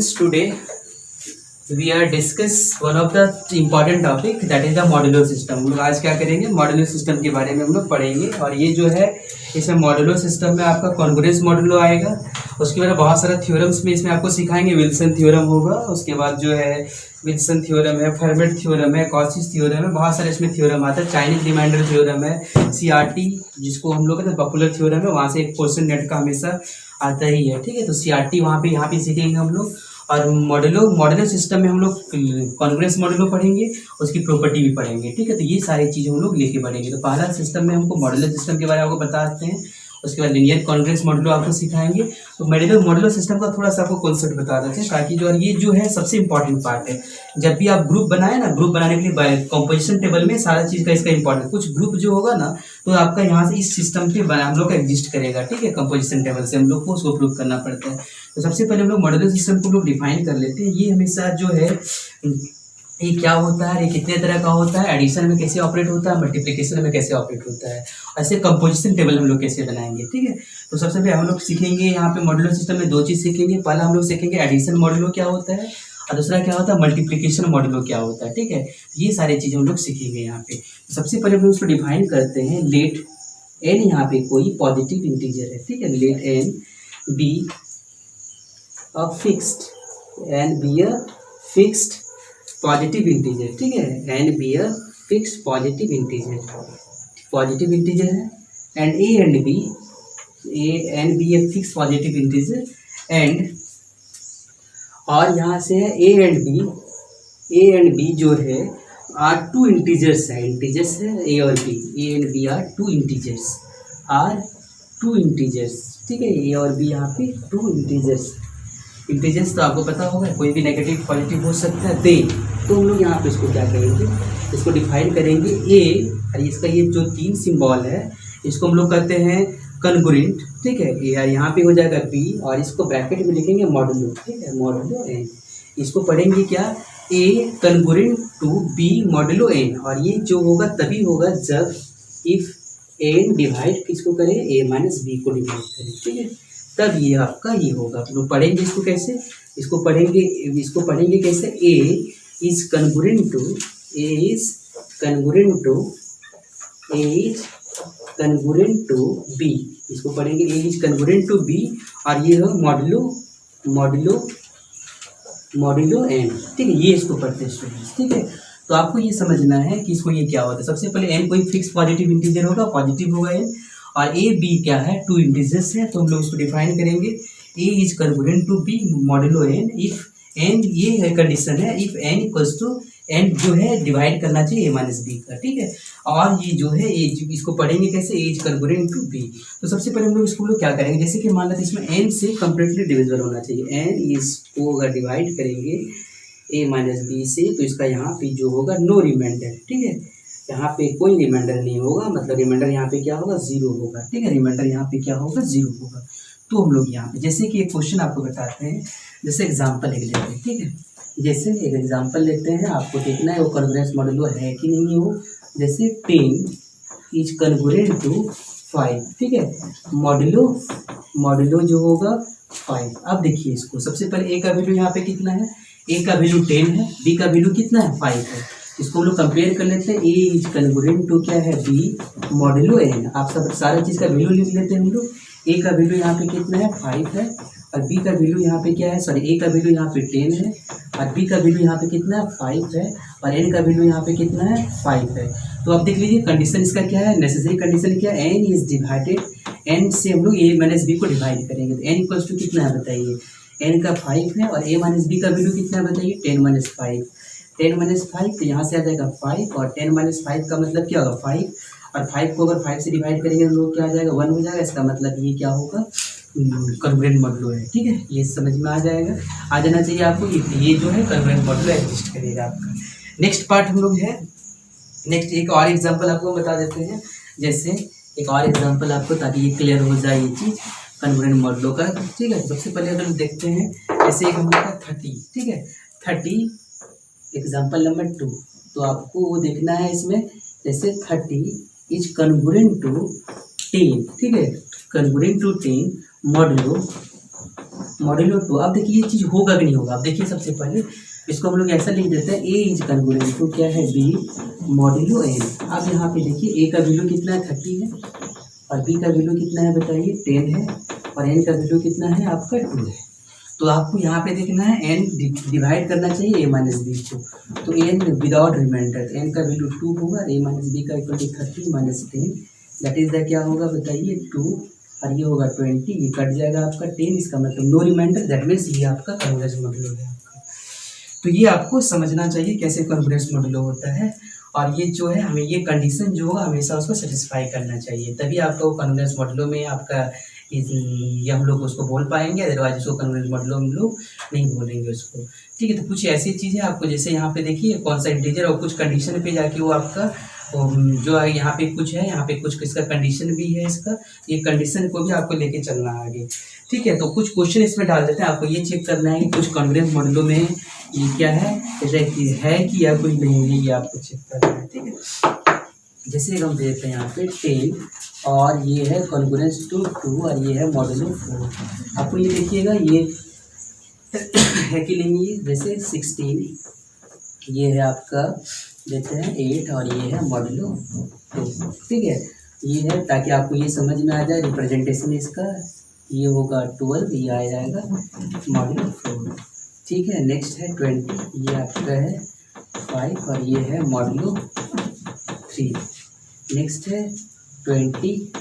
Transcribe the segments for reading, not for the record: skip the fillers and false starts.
students, today we are discuss one of the important topic that is the modular system. हम लोग आज क्या करेंगे, मॉड्यूलर सिस्टम के बारे में हम लोग पढ़ेंगे। और ये जो है इसमें मॉड्यूलर सिस्टम में आपका कॉन्ग्रुएंस मॉड्यूलो आएगा, उसके बाद बहुत सारा थ्योरम्स में इसमें आपको सिखाएंगे। विल्सन थ्योरम होगा, उसके बाद जो है विल्सन थ्योरम है, फर्मेट थ्योरम है, कॉशिश थ्योरम है, बहुत सारे इसमें थ्योरम आता है। चाइनीज रिमाइंडर थ्योरम है, सीआरटी जिसको हम लोग कहते हैं पॉपुलर थ्योरम है, वहाँ से एक क्वेश्चन नेट का हमेशा आता ही है। ठीक है, तो सीआरटी वहाँ पे यहाँ पे सीखेंगे हम लोग। और मॉड्यूलर सिस्टम में हम लोग कॉन्ग्रुएंस मॉड्यूलो पढ़ेंगे, उसकी प्रॉपर्टी भी पढ़ेंगे। ठीक है, तो ये सारी चीज़ें हम लोग लेके पढ़ेंगे। तो पहला सिस्टम में हमको मॉड्यूलर सिस्टम के बारे में आपको बताते हैं, उसके बाद लीनियर कॉन्ग्रुएंस मॉड्यूलो आपको सिखाएंगे। तो मॉड्यूलर सिस्टम का थोड़ा सा आपको कॉन्सेप्ट बता देते हैं, ताकि जो ये जो है सबसे इंपॉर्टेंट पार्ट है। जब भी आप ग्रुप बनाए ना, ग्रुप बनाने के लिए कंपोजिशन टेबल में सारा चीज़ का इसका इंपॉर्टेंट, कुछ ग्रुप जो होगा ना तो आपका यहाँ से इस सिस्टम पे हम लोग का एग्जिस्ट करेगा। ठीक है, कंपोजिशन टेबल से हम लोग को उसको प्रूव करना पड़ता है। तो सबसे पहले हम लोग मॉड्यूलर सिस्टम को लोग डिफाइन कर लेते हैं। ये हमेशा जो है ये क्या होता है, ये कितने तरह का होता है, एडिशन में कैसे ऑपरेट होता है, मल्टीप्लिकेशन में कैसे ऑपरेट होता है, ऐसे कंपोजिशन टेबल हम लोग कैसे बनाएंगे। ठीक है, तो सबसे पहले हम लोग सीखेंगे यहाँ पे मॉड्यूलर सिस्टम में दो चीज़ सीखेंगे। पहला हम लोग सीखेंगे एडिशन मॉड्यूलो क्या होता है, और दूसरा क्या होता है मल्टीप्लिकेशन मॉड्यूलो क्या होता है। ठीक है, ये सारी चीज़ें हम लोग सीखेंगे यहाँ पे। तो सबसे पहले हम लोग उसको डिफाइन करते हैं। लेट एन यहाँ पे कोई पॉजिटिव इंटीजर है। ठीक है, let N be a fixed and be a fixed positive integer. ठीक है, and be a fixed positive integer है। And A and B a fixed positive integer. And और यहाँ से है ए एंड बी जो है आर टू इंटीजर्स है। इंटीजर्स है ए और B, A and B are two integers, ठीक है, ए और बी यहाँ पे टू इंटीजर्स तो आपको पता होगा, कोई भी नेगेटिव पॉजिटिव हो सकता है। दे तो हम लोग यहाँ पे इसको क्या करेंगे, इसको डिफाइन करेंगे। ए और इसका ये जो तीन सिंबल है इसको हम लोग कहते हैं कन्ग्रुएंट। ठीक है, ए और यहाँ पे हो जाएगा बी और इसको ब्रैकेट में लिखेंगे मॉड्यूलो। ठीक है, मॉड्यूलो एन, इसको पढ़ेंगे क्या, A congruent to B modulo N. और ये जो होगा तभी होगा जब इफ एन डिवाइड किसको करे, ए माइनस बी को डिवाइड करे। ठीक है, तब ये आपका ये होगा। हम लोग पढ़ेंगे इसको कैसे, इसको पढ़ेंगे कैसे, ए इज कन्ग्रुएंट टू बी, इसको पढ़ेंगे ए इज कन्ग्रुएंट टू बी और ये है मॉड्यूलो एन। ठीक है, ये इसको पढ़ते हैं स्टूडेंट्स। ठीक है, तो आपको ये समझना है कि इसको ये क्या होता है। सबसे पहले एन कोई फिक्स पॉजिटिव इंटीजर होगा, पॉजिटिव होगा एन, और ए बी क्या है, टू इंटीजर्स है। तो हम लोग इसको डिफाइन करेंगे, A is congruent to B modulo N if N, ये है कंडीशन है, if N equals to N जो है डिवाइड करना चाहिए ए माइनस बी का। ठीक है, और ये जो है ए, इसको पढ़ेंगे कैसे, ए इज कन्ग्रुएंट टू बी। तो सबसे पहले हम लोग इसको क्या करेंगे, जैसे कि मान लेते इसमें एन से कंप्लीटली डिविजिबल होना चाहिए। एन इसको अगर डिवाइड करेंगे ए माइनस बी से तो इसका यहाँ पे जो होगा नो रिमाइंडर। ठीक है, यहाँ पे कोई रिमाइंडर नहीं होगा, मतलब रिमाइंडर यहाँ पे क्या होगा, जीरो होगा। ठीक है, रिमाइंडर यहाँ पे क्या होगा, जीरो होगा। तो हम लोग यहाँ पे जैसे कि एक क्वेश्चन आपको बताते हैं, जैसे एग्जाम्पल लिख लेते हैं। ठीक है, जैसे एक एग्जाम्पल लेते हैं, आपको देखना है वो कन्ग्रुएंस मॉड्यूलो है कि नहीं हो। जैसे 10 इज कन्ग्रुएंट टू 5। ठीक है, मॉड्यूलो जो होगा 5। अब देखिए इसको, सबसे पहले ए का वैल्यू यहाँ पे कितना है, ए का वैल्यू 10 है, बी का वैल्यू कितना है, 5 है। इसको हम लोग कंपेयर कर लेते हैं, ए इज कन्ग्रुएंट टू क्या है, बी मॉड्यूलो एन। आप सब सारा चीज़ का वैल्यू लिख लेते हैं हम लोग। ए का वैल्यू यहाँ पे कितना है, 5 है, और बी का वैल्यू यहाँ पे क्या है, सॉरी ए का वैल्यू यहाँ पे 10 है, और बी का वैल्यू यहाँ पे कितना है, 5 है, और एन का वैल्यू यहाँ पे कितना है, 5 है। तो आप देख लीजिए कंडीशन इसका क्या है, नेसेसरी कंडीशन क्या है, एन इज डिवाइडेड, एन से हम लोग ए माइनस बी को डिवाइड करेंगे। तो एन इक्वल्स टू कितना है बताइए, एन का 5 है, और ए माइनस बी का वैल्यू कितना है बताइए, 10 माइनस 5। 10 माइनस 5 तो यहाँ से आ जाएगा 5, और 10 माइनस 5 का मतलब क्या होगा, 5, और 5 को अगर 5 से डिवाइड करेंगे हम लोग क्या आ जाएगा, 1 हो जाएगा। इसका मतलब ये क्या होगा, कन्ग्रुएंट मॉड्यूलो है। ठीक है, ये समझ में आ जाना चाहिए आपको। ये जो है कन्ग्रुएंट मॉड्यूलो एग्जिस्ट करेगा आपका। नेक्स्ट पार्ट हम लोग है, नेक्स्ट एक और एग्जांपल आपको बता देते हैं। जैसे एक और एग्जांपल आपको, ताकि ये क्लियर हो जाए ये चीज़ कन्ग्रुएंट मॉड्यूलो का। ठीक है, सबसे पहले अगर देखते हैं, जैसे एक हम लोग का 30। ठीक है, 30 एग्जांपल नंबर 2। तो आपको वो देखना है इसमें, जैसे 30 इज कन्ग्रुएंट टू 10। ठीक है, कन्ग्रुएंट टू 10 मॉड्यूलो मॉड्यूलो 2। अब देखिए ये चीज़ होगा कि नहीं होगा। अब देखिए सबसे पहले इसको हम लोग ऐसा लिख देते हैं, ए इज कॉन्ग्रुएंट टू क्या है, बी मॉड्यूलो एन। अब यहाँ पे देखिए ए का वैल्यू कितना है, 30 है, और बी का वैल्यू कितना है बताइए, 10 है, और एन का वैल्यू कितना है आपका 2 है। तो आपको यहाँ पे देखना है एन डिवाइड करना चाहिए ए माइनस बी को। तो एन विदाउट रिमाइंडर, एन का वैल्यू 2 होगा, ए माइनस बी का equal to 30 minus 10, that is the क्या होगा बताइए 2, और ये होगा 20, ये कट जाएगा आपका 10, इसका मतलब नो रिमाइंडर, दैट मीन्स ये आपका कन्वर्जेंस मॉड्यूलो है आपका। तो ये आपको समझना चाहिए कैसे कन्वर्जेंस मॉड्यूलो होता है, और ये जो है हमें ये कंडीशन जो होगा हमेशा उसको सेटिस्फाई करना चाहिए, तभी आपका वो कन्वर्जेंस मॉड्यूलो में आपका ये हम लोग उसको बोल पाएंगे, अदरवाइज उसको कन्वर्जेंस मॉड्यूलो हम लोग नहीं बोलेंगे उसको। ठीक है, तो कुछ ऐसी चीज़ें आपको, जैसे यहाँ पे देखिए कौन सा इंटीजर, और कुछ कंडीशन पे जाके वो आपका जो है यहाँ पे कुछ है, यहाँ पे कुछ इसका कंडीशन भी है इसका, ये कंडीशन को भी आपको लेके चलना है आगे। ठीक है, तो कुछ क्वेश्चन इसमें डाल देते हैं, आपको ये चेक करना है कि कुछ कन्वर्जेंस मॉड्यूलो में ये क्या है कि या कोई नहीं है, ये आपको चेक करना है। ठीक है, जैसे हम देखते हैं यहाँ पे 10, और ये है कॉन्ग्रुएंस टू 2, और ये है मॉड्यूलो 4। आपको ये देखिएगा ये है कि नहीं, ये जैसे 16, ये है आपका देते हैं 8, और ये है मॉड्यूलो 2। ठीक है, ये है ताकि आपको ये समझ में आ जाए रिप्रेजेंटेशन इसका, ये होगा 12, ये आ जाएगा मॉड्यूलो 4। ठीक है, नेक्स्ट है 20, ये आपका है 5, और ये है मॉड्यूलो 3। नेक्स्ट है 20,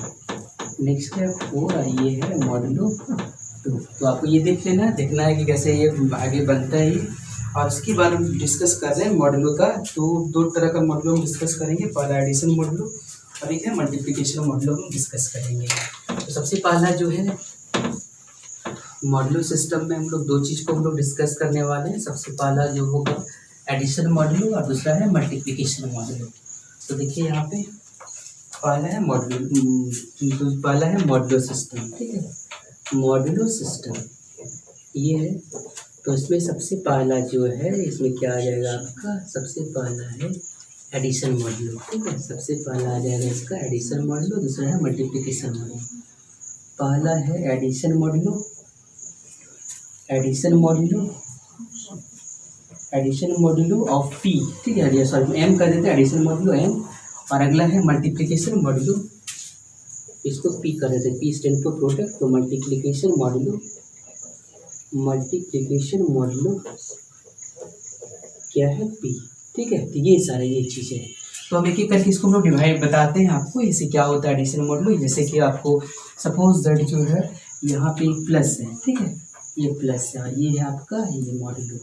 नेक्स्ट है 4, और ये है मॉड्यूलो 2। तो आपको ये देखना है कि कैसे ये आगे बनता है ये, और इसके बारे में डिस्कस कर रहे हैं मॉड्यूलो का। तो 2 तरह का मॉड्यूलो हम डिस्कस करेंगे, पहला एडिशन मॉड्यूलो और एक है मल्टीप्लिकेशन मॉड्यूलो हम डिस्कस करेंगे। तो सबसे पहला जो है मॉड्यूलो सिस्टम में हम लोग 2 चीज़ को हम लोग डिस्कस करने वाले हैं। सबसे पहला जो होगा एडिशन मॉड्यूलो, और दूसरा है मल्टीप्लिकेशन मॉड्यूलो। तो देखिए यहाँ पे पहला है मॉड्यूलो सिस्टम। ठीक है, मॉड्यूलो सिस्टम ये है, तो इसमें सबसे पहला जो है इसमें क्या आ जाएगा आपका, सबसे पहला है एडिशन मॉड्यूलो। ठीक है, सबसे पहला आ जाएगा इसका एडिशन मॉड्यूलो, दूसरा है मल्टीप्लिकेशन मॉड्यूलो। पहला है addition modulo, addition modulo of P. ठीक है, सॉरी एम कर देते हैं, एडिशन मॉड्यूलो एम, और अगला है मल्टीप्लिकेशन मॉड्यूलो, इसको पी कर देते हैं, पी स्टैंड फॉर प्रोडक्ट। तो मल्टीप्लिकेशन मॉड्यूलो क्या है, पी। ठीक है, तो ये सारे ये चीज़ें हैं। तो हम एक एक करके इसको हम लोग डिवाइड बताते हैं आपको, इससे क्या होता है एडिशन मॉड्यूलो। जैसे कि आपको सपोज दैट जो है यहाँ पे प्लस है, ठीक है, ये प्लस है, और ये है आपका ये मॉड्यूलो,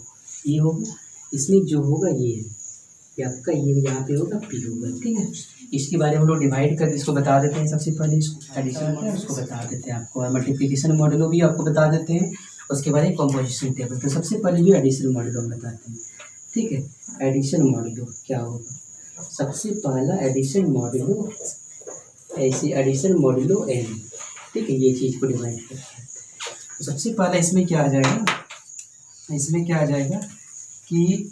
ये होगा, इसमें जो होगा ये आपका ये यहाँ पे होगा पी होगा। ठीक है, इसके बारे में हम लोग डिवाइड करके इसको बता देते हैं। सबसे पहले इसको एडिशन मॉड्यूलो उसको बता देते हैं आपको, और मल्टीप्लिकेशन मॉड्यूलो भी आपको बता देते हैं, उसके बाद कॉम्पोजिशन टेबल। तो सबसे पहले जो एडिशन मॉड्यूलो हम बताते हैं। ठीक है, एडिशन मॉड्यूलो क्या होगा, सबसे पहला एडिशन मॉड्यूलो, ऐसे एडिशन मॉड्यूलो एन। ठीक है, ये चीज़ को डिवाइड करते हैं। तो सबसे पहला इसमें क्या आ जाएगा, कि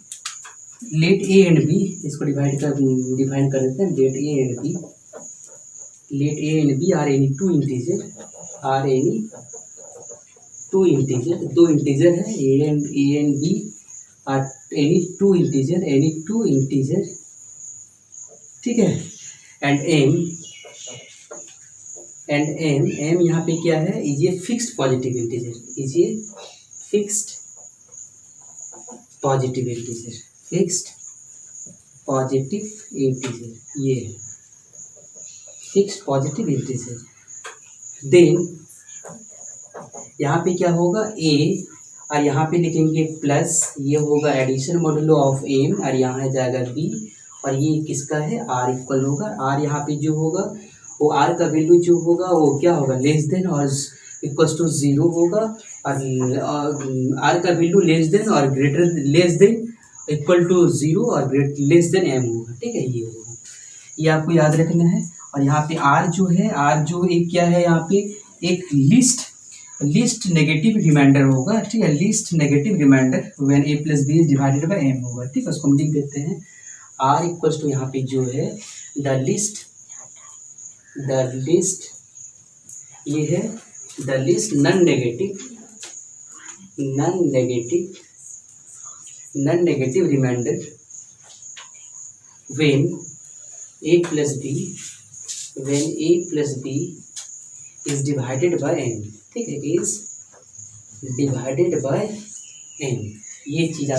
लेट ए एंड बी, इसको डिफाइन कर देते हैं। Let A and B are any two integer, दो इंटीजर है, A and B are any two integer. ठीक है, एंड एम यहाँ पे क्या है, इज ये fixed positive integer, fixed positive integer, ये है फिक्स्ड पॉजिटिव इंटीजर। देन यहाँ पे क्या होगा, ए, और यहाँ पे लिखेंगे प्लस, ये होगा एडिशन मॉड्यूलो ऑफ एम, और यहाँ जाएगा बी, और ये किसका है, आर इक्वल होगा। आर यहाँ पे जो होगा वो आर का वैल्यू जो होगा वो क्या होगा, लेस देन और इक्वल्स टू 0 होगा, और आर का value less than equal to 0 और लेस देन एम होगा। ठीक है, ये होगा, ये आपको याद रखना है। और यहाँ पे आर जो एक क्या है, यहाँ पे एक लिस्ट नेगेटिव रिमाइंडर होगा। ठीक है, least negative remainder when A plus B is divided by M होगा। ठीक है, उसको हम लिख देते हैं, आर इक्वल्स टू यहाँ पे जो है द लिस्ट, ये है the least non negative non negative remainder when a plus b is divided by n, ठीक है, is divided by n, ये चीज़ है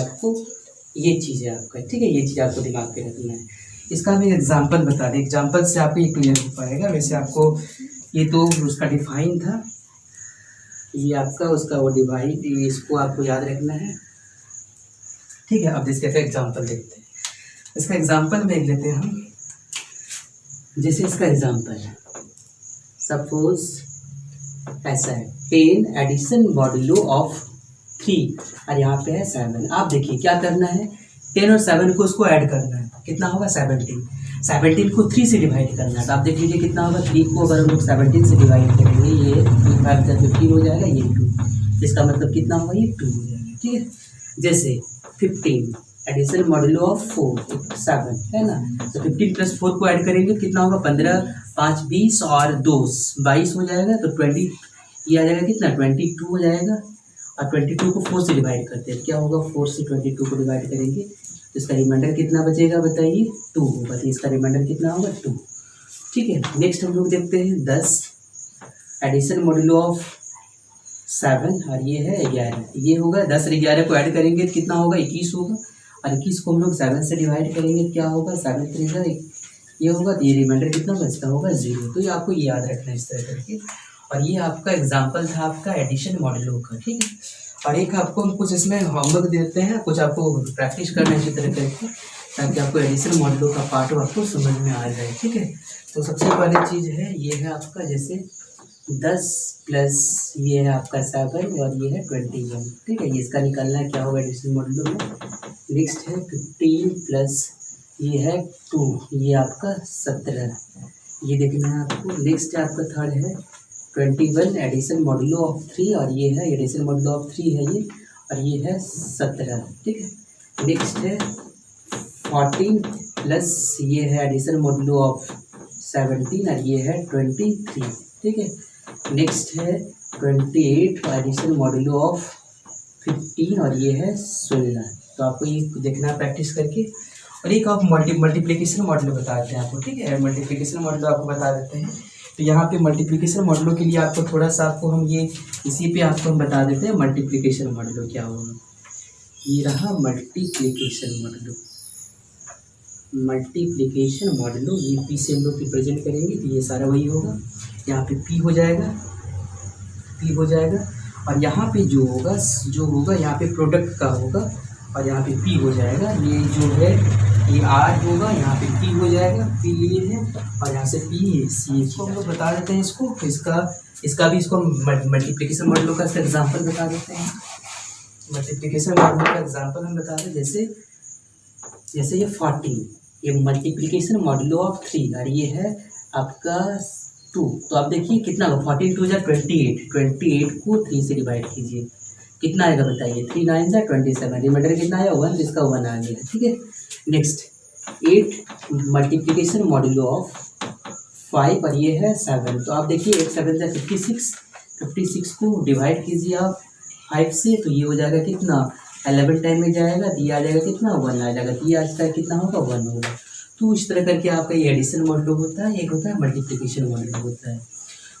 आपका, ठीक है, ये चीज़ आपको दिमाग पे रखना है। इसका हम एक एग्जांपल बता दें, एग्जांपल से आपको ये क्लियर हो पाएगा। वैसे आपको ये तो उसका डिफाइन था, ये आपका उसका वो डिवाइड, इसको आपको याद रखना है, ठीक है। अब इसका एग्जांपल देखते हैं। इसका एग्जांपल में लेते हैं हम, जैसे इसका एग्जांपल है, सपोज ऐसा है 10 एडिशन मॉड्यूलो ऑफ 3 और यहाँ पे है 7। आप देखिए क्या करना है, 10 और 7 को उसको ऐड करना है, कितना होगा 17 को 3 से डिवाइड करना है। तो आप देख लीजिए कितना होगा, 3 को अगर हम लोग 17 से डिवाइड करेंगे, ये 15 हो जाएगा, ये 2, इसका मतलब कितना होगा, ये 2 हो जाएगा, ठीक है। जैसे 15 एडिशन मॉड्यूलो ऑफ 4 7 है ना, तो 15 प्लस 4 को ऐड करेंगे कितना होगा, 15 5 20 और 2 22 हो जाएगा, तो 20 ये आ जाएगा कितना 22 हो जाएगा। और 22 को 4 से डिवाइड करते हैं, क्या होगा, 4 से 22 को डिवाइड करेंगे तो इसका रिमाइंडर कितना बचेगा बताइए, 2 होगा, तो इसका रिमाइंडर कितना होगा 2, ठीक है। नेक्स्ट हम लोग देखते हैं 10 एडिशन मॉड्यूलो ऑफ 7 और ये है 11, ये होगा 10 और 11 को ऐड करेंगे तो कितना होगा 21 होगा, और 21 को हम लोग 7 से डिवाइड करेंगे क्या होगा, 7 3 ये होगा, तो ये रिमाइंडर कितना बचता होगा 0। तो ये आपको याद रखना है इस तरह करके। और ये आपका एग्जांपल था आपका एडिशन मॉड्यूलो का, ठीक है। और एक आपको हम कुछ इसमें होमवर्क देते हैं, कुछ आपको प्रैक्टिस करना है इसी तरह करके, ताकि आपको एडिशन मॉड्यूलो का पार्ट आपको समझ में आ जाए, ठीक है। तो सबसे पहले चीज़ है ये है आपका, जैसे 10 प्लस ये है आपका 7 और ये है 21, ठीक है, ये इसका निकालना है क्या होगा एडिशन मॉड्यूलो में। नेक्स्ट है 15 प्लस ये है 2, ये आपका 17, ये देखना है आपको। नेक्स्ट है आपका थर्ड है 21 एडिशन मॉड्यूलो ऑफ 3 और ये है एडिशन मॉड्यूलो ऑफ 3 है ये, और ये है 17, ठीक है। नेक्स्ट है 14 प्लस ये है एडिशन मॉड्यूलो ऑफ 17 और ये है 23, ठीक है। नेक्स्ट है 28 एडिशन मॉड्यूलो ऑफ 15 और ये है 16। तो आपको ये देखना प्रैक्टिस करके। और एक आप मल्टीप्लिकेशन मॉडल बता देते हैं आपको, ठीक है, मल्टीप्लिकेशन मॉडल आपको बता देते हैं। तो यहाँ पे मल्टीप्लिकेशन मॉडलों के लिए आपको थोड़ा सा आपको हम ये इसी पे आपको हम बता देते हैं मल्टीप्लिकेशन मॉडल क्या होगा। ये रहा मल्टीप्लिकेशन मॉडल, ये पी से हम लोग रिप्रेजेंट करेंगे, तो ये सारा वही होगा। यहाँ पे पी हो जाएगा और यहाँ पे जो होगा यहाँ पे प्रोडक्ट का होगा, और यहाँ पे पी हो जाएगा। ये जो है ये आर होगा, यहाँ पे पी हो जाएगा, पी ये है, और यहाँ से पी सी, इसको हम लोग बता देते हैं इसको। तो इसका भी इसको मल्टीप्लिकेशन मॉडलों का इसका एग्जांपल बता देते हैं। मल्टीप्लिकेशन मॉडलों का एग्जांपल हम बता दें, जैसे ये 14, ये मल्टीप्लिकेशन मॉडलो ऑफ 3 और ये है आपका 2। तो आप देखिए कितना होगा, 14 2 जा 28 को 3 से डिवाइड कीजिए, कितना आएगा बताइए, 3 9 जा 27, रिमाइंडर कितना आया 1, इसका 1 आ गया, ठीक है। नेक्स्ट 8 मल्टीप्लिकेशन मॉडलो ऑफ 5 और ये है 7। तो आप देखिए 8 7 जा 56 को डिवाइड कीजिए आप 5 से, तो ये हो जाएगा कितना 11 टाइम में जाएगा, तो ये आ जाएगा कितना 1 आ जाएगा, तो ये आज का कितना होगा 1 होगा। तो इस तरह करके आपका ये एडिशन मॉडलो होता है, एक होता है मल्टीप्लिकेशन मॉडलो होता है।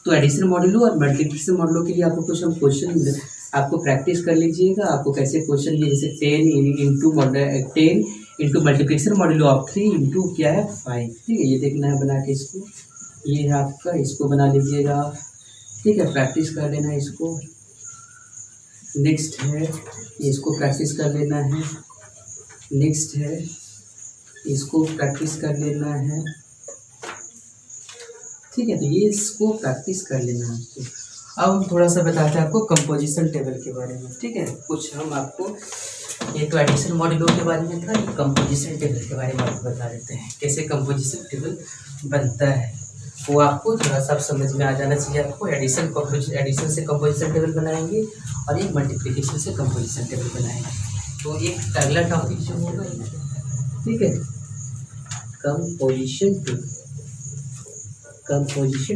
तो एडिशन मॉडलो और मल्टीप्लिकेशन मॉडलो के लिए आपको कुछ हम क्वेश्चन आपको प्रैक्टिस कर लीजिएगा। आपको कैसे क्वेश्चन ये जैसे 10 into multiplication modulo of 3 into क्या है 5, ठीक है, ये देखना है बना के इसको, ये है आपका, इसको बना लीजिएगा आप, ठीक है, प्रैक्टिस कर लेना है इसको। नेक्स्ट है इसको प्रैक्टिस कर लेना है, नेक्स्ट है इसको प्रैक्टिस कर लेना है, ठीक है। तो ये इसको प्रैक्टिस कर लेना है आपको। अब हम थोड़ा सा बताते हैं आपको कंपोजिशन टेबल के बारे में, ठीक है। कुछ हम आपको, ये तो एडिशन मॉडलों के बारे में था, ये कंपोजिशन टेबल के बारे में आपको बता देते हैं कैसे कंपोजिशन टेबल बनता है। वो आपको थोड़ा सा समझ में आ जाना चाहिए। आपको एडिशन से कंपोजिशन टेबल बनाएंगे और एक मल्टीप्लिकेशन से कंपोजिशन टेबल बनाएंगे। तो एक अगला टॉपिक जो होगा, ठीक है, कंपोजिशन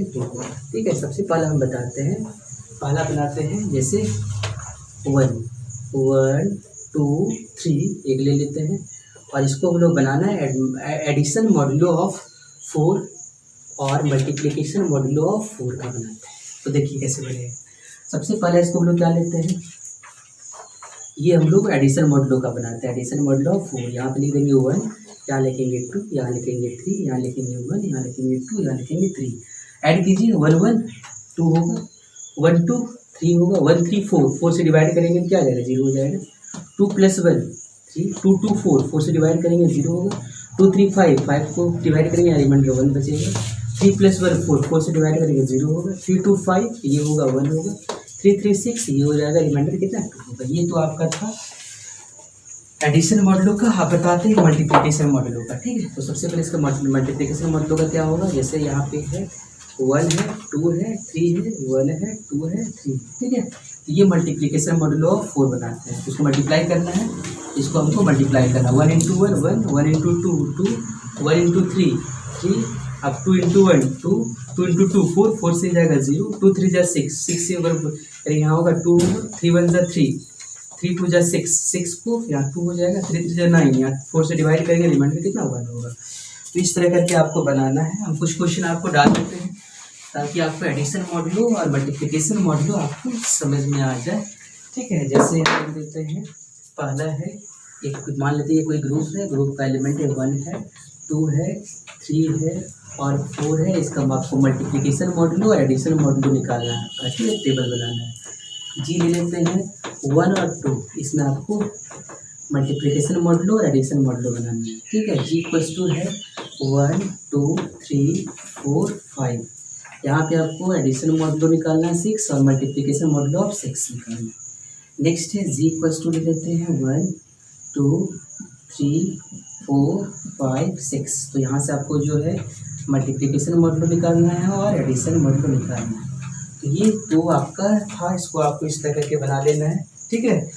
टेबल, ठीक है। सबसे पहले हम बताते हैं, पहला बनाते हैं जैसे 1 1 2 3 एक ले लेते हैं, और इसको हम लोग बनाना है एडिशन मॉड्यूलो ऑफ 4 और मल्टीप्लिकेशन मॉड्यूलो ऑफ 4 का बनाते हैं। तो देखिए कैसे बनेगा। सबसे पहले इसको हम लोग क्या लेते हैं, ये हम लोग एडिशन मॉड्यूलो का बनाते हैं, एडिशन मॉड्यूलो ऑफ 4। यहाँ पे लिख देंगे 1, यहाँ लिखेंगे 2, यहाँ लिखेंगे 3, यहाँ लिखेंगे 1, यहाँ लिखेंगे 2, यहाँ लिखेंगे 3। ऐड कीजिए 1 1 2 होगा, 1 2 3 होगा, 1 3 4, 4 से डिवाइड करेंगे क्या आ जाएगा, 0 हो जाएगा। 2 + 1 3, 2 2 4, 4 से डिवाइड करेंगे 0 होगा। 2 3 5, 5 को डिवाइड करेंगे रिमाइंडर 1 बचेगा। 3 + 1 4, 4 से डिवाइड करेंगे 0 होगा। 3 2 5 ये होगा 1 होगा। 3 3 6 ये हो जाएगा, रिमाइंडर कितना 2 होगा। ये तो आपका था एडिशन मॉडलों का। आप बताते हैं मल्टीप्लिकेशन मॉडलों का, ठीक है। तो सबसे पहले इसका मल्टीप्लिकेशन मॉडलों का क्या होगा, जैसे यहाँ पे है 1 है 2 है 3 है 1 है 2 है 3, ठीक है। तो ये मल्टीप्लिकेशन मॉडलो ऑफ 4 बनाते हैं। उसको मल्टीप्लाई करना है, इसको हमको मल्टीप्लाई करना है। 1 × 1 1, 1 × 2 2, 1 × 3 3, अब 2 × 1 2, 2 × 2 4, 4 से जाएगा 0, 2 3 जा 6, 6 से अगर यहाँ होगा 2 होगा, 3 1 जा 3, 3 2 जा 6, 6 को यहाँ 2 हो जाएगा, 3 3 जा 9, यहाँ 4 से डिवाइड करेंगे, रिमाइंडर कितना 1 होगा। तो इस तरह करके आपको बनाना है। हम कुछ क्वेश्चन आपको डाल देते हैं ताकि आपको एडिशन मॉडलो और मल्टीप्लिकेशन मॉडलो आपको समझ में आ जाए, ठीक है। जैसे हम देते हैं, पहला है एक, मान लेते हैं कोई ग्रुप है, ग्रुप का एलिमेंट है 1 है 2 है 3 है और 4 है। इसका आपको मल्टीप्लिकेशन मॉडलो और एडिशन मॉडलो निकालना है, ठीक है, टेबल बनाना है। जी ले लेते हैं 1 और 2, इसमें आपको मल्टीप्लिकेशन मॉडलो और एडिशन मॉडलो बनाना है, ठीक है। जी = है 1 2 3 4 5, यहाँ पे आपको एडिशन मॉडलो निकालना है 6 और मल्टीप्लिकेशन मॉडलो ऑफ 6 निकालना है। नेक्स्ट है जी = ले लेते हैं 1 2 3 4 5 6। तो यहाँ से आपको जो है मल्टीप्लिकेशन मॉडलो निकालना है और एडिशन मॉडलो निकालना है। तो ये तो आपका था, इसको आपको इस तरह के बना लेना है, ठीक है।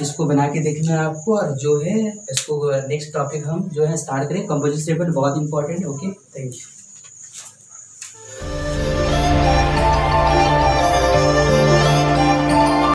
इसको बना के देखना है आपको, और जो है इसको नेक्स्ट टॉपिक हम जो है स्टार्ट करें। कंपोजिशन टेबल बहुत इंपॉर्टेंट है। Okay, thank you.